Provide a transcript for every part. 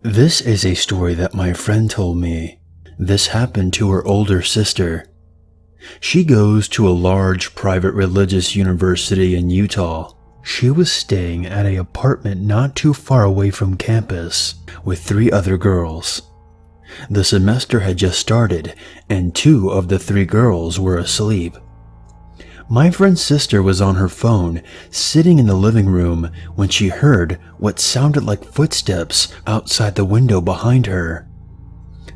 This is a story that my friend told me. This happened to her older sister. She goes to a large private religious university in Utah. She was staying at an apartment not too far away from campus with 3 other girls. The semester had just started and 2 of the 3 girls were asleep. My friend's sister was on her phone, sitting in the living room when she heard what sounded like footsteps outside the window behind her.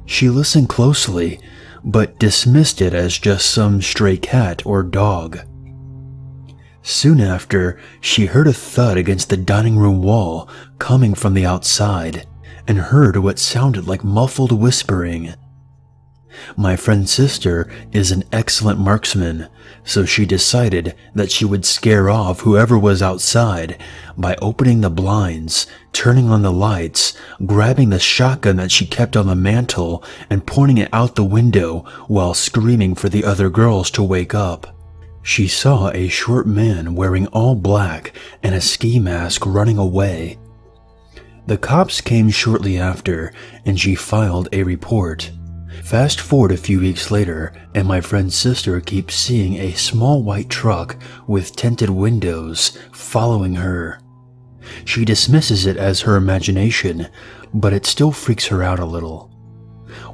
She listened closely, but dismissed it as just some stray cat or dog. Soon after, she heard a thud against the dining room wall coming from the outside, and heard what sounded like muffled whispering. My friend's sister is an excellent marksman, so she decided that she would scare off whoever was outside by opening the blinds, turning on the lights, grabbing the shotgun that she kept on the mantle, and pointing it out the window while screaming for the other girls to wake up. She saw a short man wearing all black and a ski mask running away. The cops came shortly after, and she filed a report. Fast forward a few weeks later, and my friend's sister keeps seeing a small white truck with tinted windows following her. She dismisses it as her imagination, but it still freaks her out a little.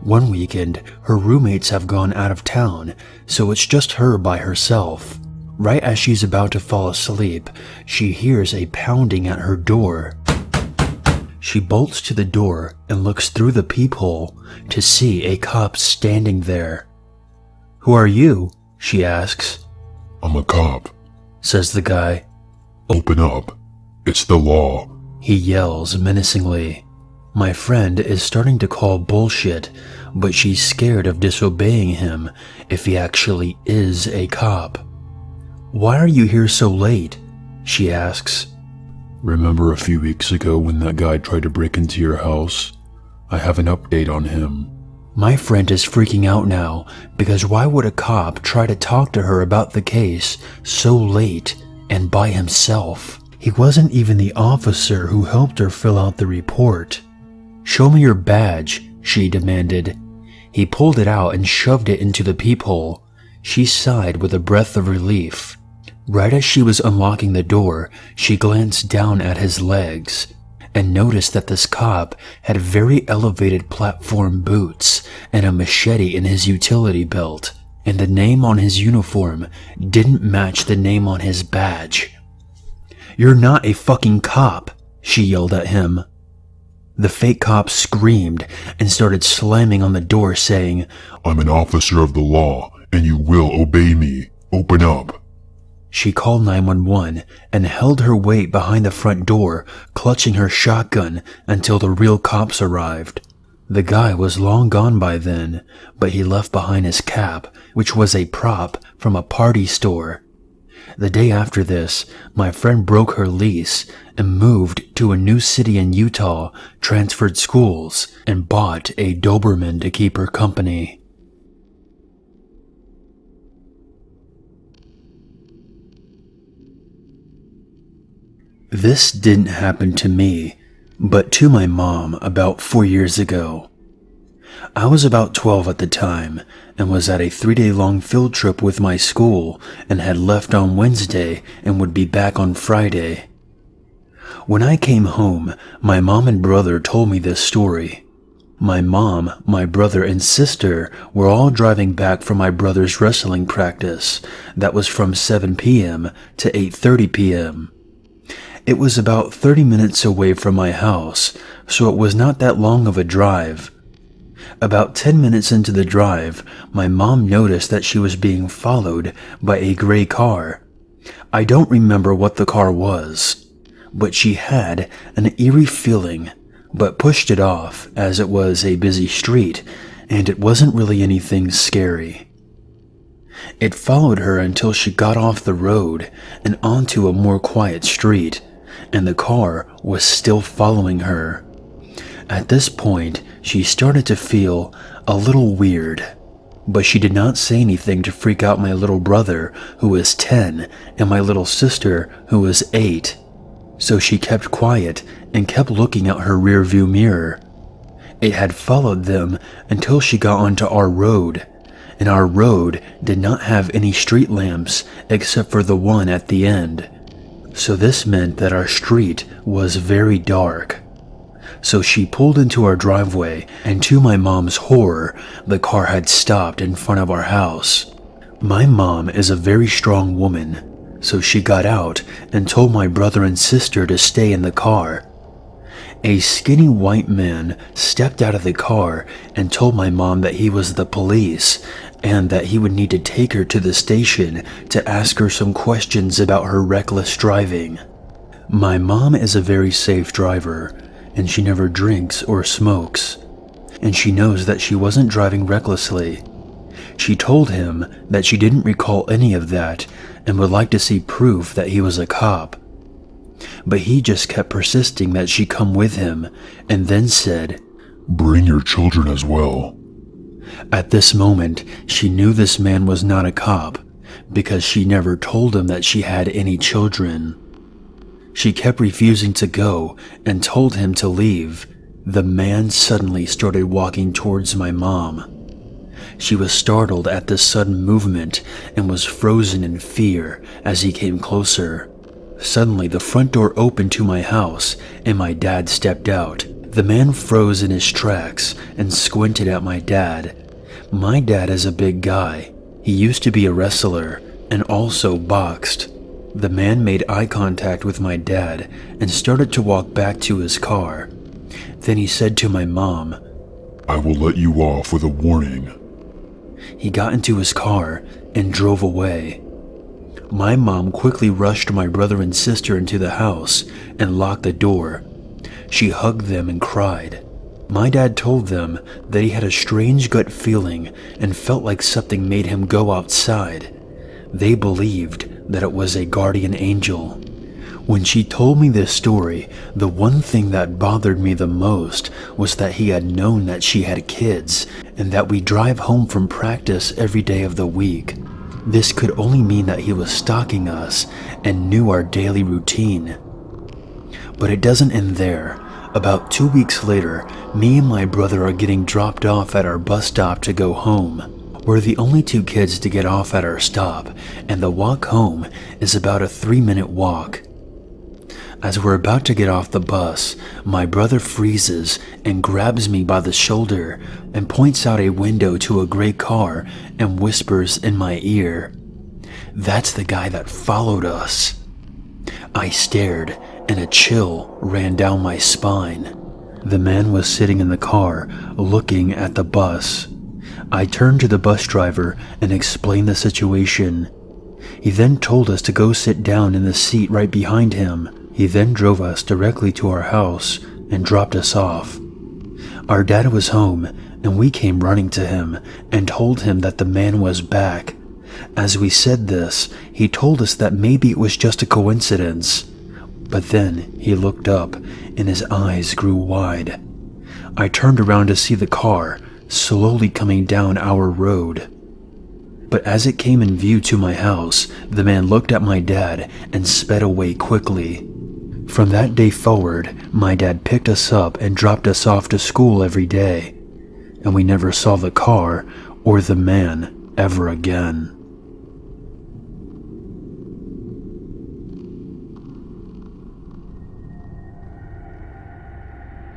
One weekend, her roommates have gone out of town, so it's just her by herself. Right as she's about to fall asleep, she hears a pounding at her door. She bolts to the door and looks through the peephole to see a cop standing there. "Who are you?" she asks. "I'm a cop," says the guy. "Open up. It's the law," he yells menacingly. My friend is starting to call bullshit, but she's scared of disobeying him if he actually is a cop. "Why are you here so late?" she asks. "Remember a few weeks ago when that guy tried to break into your house? I have an update on him." My friend is freaking out now because why would a cop try to talk to her about the case so late and by himself? He wasn't even the officer who helped her fill out the report. "Show me your badge," she demanded. He pulled it out and shoved it into the peephole. She sighed with a breath of relief. Right as she was unlocking the door, she glanced down at his legs and noticed that this cop had very elevated platform boots and a machete in his utility belt, and the name on his uniform didn't match the name on his badge. "You're not a fucking cop," she yelled at him. The fake cop screamed and started slamming on the door saying, "I'm an officer of the law, and you will obey me. Open up." She called 911 and held her weight behind the front door, clutching her shotgun until the real cops arrived. The guy was long gone by then, but he left behind his cap, which was a prop from a party store. The day after this, my friend broke her lease and moved to a new city in Utah, transferred schools, and bought a Doberman to keep her company. This didn't happen to me, but to my mom about 4 years ago. I was about 12 at the time and was at a 3-day-long field trip with my school and had left on Wednesday and would be back on Friday. When I came home, my mom and brother told me this story. My mom, my brother, and sister were all driving back from my brother's wrestling practice that was from 7 p.m. to 8:30 p.m. It was about 30 minutes away from my house, so it was not that long of a drive. About 10 minutes into the drive, my mom noticed that she was being followed by a gray car. I don't remember what the car was, but she had an eerie feeling, but pushed it off as it was a busy street and it wasn't really anything scary. It followed her until she got off the road and onto a more quiet street, and the car was still following her. At this point, she started to feel a little weird, but she did not say anything to freak out my little brother, who was 10, and my little sister, who was 8. So she kept quiet and kept looking out her rearview mirror. It had followed them until she got onto our road, and our road did not have any street lamps except for the one at the end. So this meant that our street was very dark. So she pulled into our driveway, and to my mom's horror, the car had stopped in front of our house. My mom is a very strong woman, so she got out and told my brother and sister to stay in the car. A skinny white man stepped out of the car and told my mom that he was the police and that he would need to take her to the station to ask her some questions about her reckless driving. My mom is a very safe driver, and she never drinks or smokes, and she knows that she wasn't driving recklessly. She told him that she didn't recall any of that and would like to see proof that he was a cop. But he just kept persisting that she come with him, and then said, "Bring your children as well." At this moment, she knew this man was not a cop, because she never told him that she had any children. She kept refusing to go and told him to leave. The man suddenly started walking towards my mom. She was startled at this sudden movement and was frozen in fear as he came closer. Suddenly, the front door opened to my house and my dad stepped out. The man froze in his tracks and squinted at my dad. My dad is a big guy. He used to be a wrestler and also boxed. The man made eye contact with my dad and started to walk back to his car. Then he said to my mom, "I will let you off with a warning." He got into his car and drove away. My mom quickly rushed my brother and sister into the house and locked the door. She hugged them and cried. My dad told them that he had a strange gut feeling and felt like something made him go outside. They believed that it was a guardian angel. When she told me this story, the one thing that bothered me the most was that he had known that she had kids and that we drive home from practice every day of the week. This could only mean that he was stalking us and knew our daily routine. But it doesn't end there. About 2 weeks later, me and my brother are getting dropped off at our bus stop to go home. We're the only two kids to get off at our stop, and the walk home is about a 3-minute walk. As we're about to get off the bus, my brother freezes and grabs me by the shoulder and points out a window to a gray car and whispers in my ear, "That's the guy that followed us." I stared and a chill ran down my spine. The man was sitting in the car looking at the bus. I turned to the bus driver and explained the situation. He then told us to go sit down in the seat right behind him. He then drove us directly to our house and dropped us off. Our dad was home, and we came running to him and told him that the man was back. As we said this, he told us that maybe it was just a coincidence. But then he looked up, and his eyes grew wide. I turned around to see the car slowly coming down our road. But as it came in view to my house, the man looked at my dad and sped away quickly. From that day forward, my dad picked us up and dropped us off to school every day, and we never saw the car or the man ever again.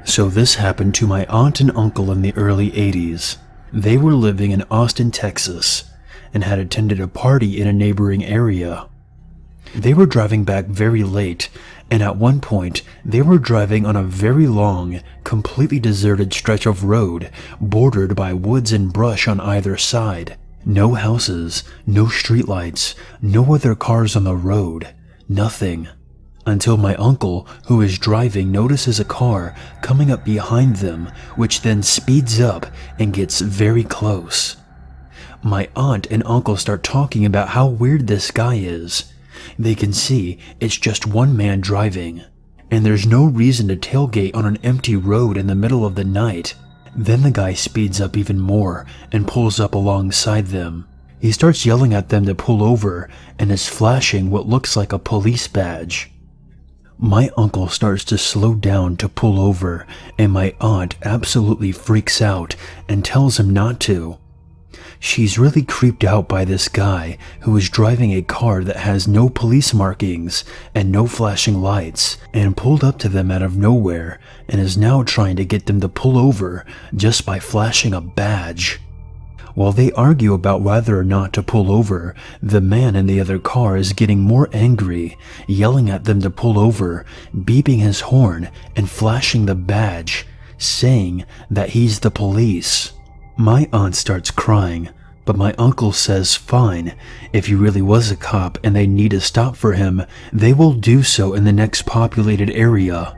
So this happened to my aunt and uncle in the early 80s. They were living in Austin, Texas, and had attended a party in a neighboring area. They were driving back very late, and at one point, they were driving on a very long, completely deserted stretch of road, bordered by woods and brush on either side. No houses, no streetlights, no other cars on the road, nothing. Until my uncle, who is driving, notices a car coming up behind them, which then speeds up and gets very close. My aunt and uncle start talking about how weird this guy is. They can see it's just one man driving, and there's no reason to tailgate on an empty road in the middle of the night. Then the guy speeds up even more and pulls up alongside them. He starts yelling at them to pull over and is flashing what looks like a police badge. My uncle starts to slow down to pull over, and my aunt absolutely freaks out and tells him not to. She's really creeped out by this guy who is driving a car that has no police markings and no flashing lights, and pulled up to them out of nowhere and is now trying to get them to pull over just by flashing a badge. While they argue about whether or not to pull over, the man in the other car is getting more angry, yelling at them to pull over, beeping his horn and flashing the badge, saying that he's the police. My aunt starts crying, but my uncle says fine, if he really was a cop and they need to stop for him, they will do so in the next populated area,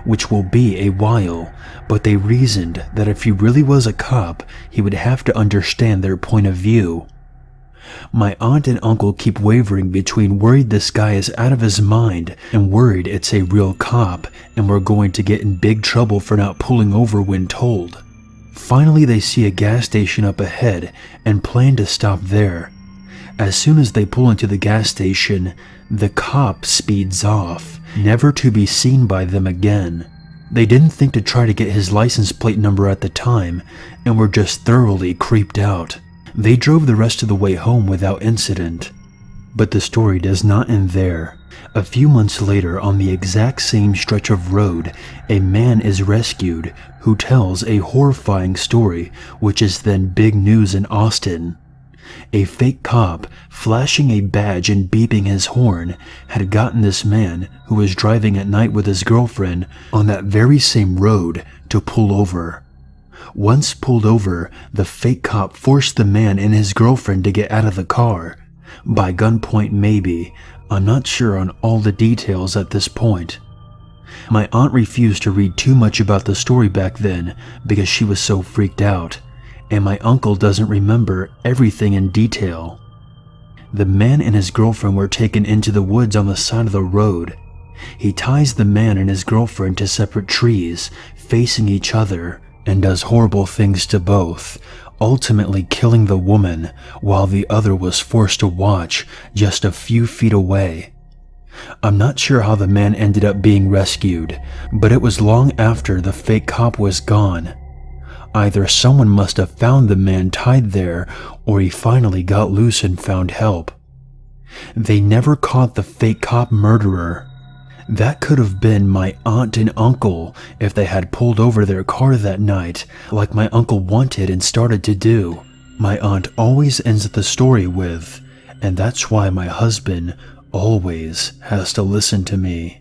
which will be a while, but they reasoned that if he really was a cop, he would have to understand their point of view. My aunt and uncle keep wavering between worried this guy is out of his mind and worried it's a real cop and we're going to get in big trouble for not pulling over when told. Finally, they see a gas station up ahead and plan to stop there. As soon as they pull into the gas station, the cop speeds off, never to be seen by them again. They didn't think to try to get his license plate number at the time and were just thoroughly creeped out. They drove the rest of the way home without incident. But the story does not end there. A few months later, on the exact same stretch of road, a man is rescued who tells a horrifying story, which is then big news in Austin. A fake cop, flashing a badge and beeping his horn, had gotten this man, who was driving at night with his girlfriend on that very same road, to pull over. Once pulled over, the fake cop forced the man and his girlfriend to get out of the car. By gunpoint maybe, I'm not sure on all the details at this point. My aunt refused to read too much about the story back then because she was so freaked out, and my uncle doesn't remember everything in detail. The man and his girlfriend were taken into the woods on the side of the road. He ties the man and his girlfriend to separate trees, facing each other, and does horrible things to both, ultimately killing the woman while the other was forced to watch just a few feet away. I'm not sure how the man ended up being rescued, but it was long after the fake cop was gone. Either someone must have found the man tied there, or he finally got loose and found help. They never caught the fake cop murderer. That could have been my aunt and uncle if they had pulled over their car that night, like my uncle wanted and started to do. My aunt always ends the story with, "And that's why my husband always has to listen to me."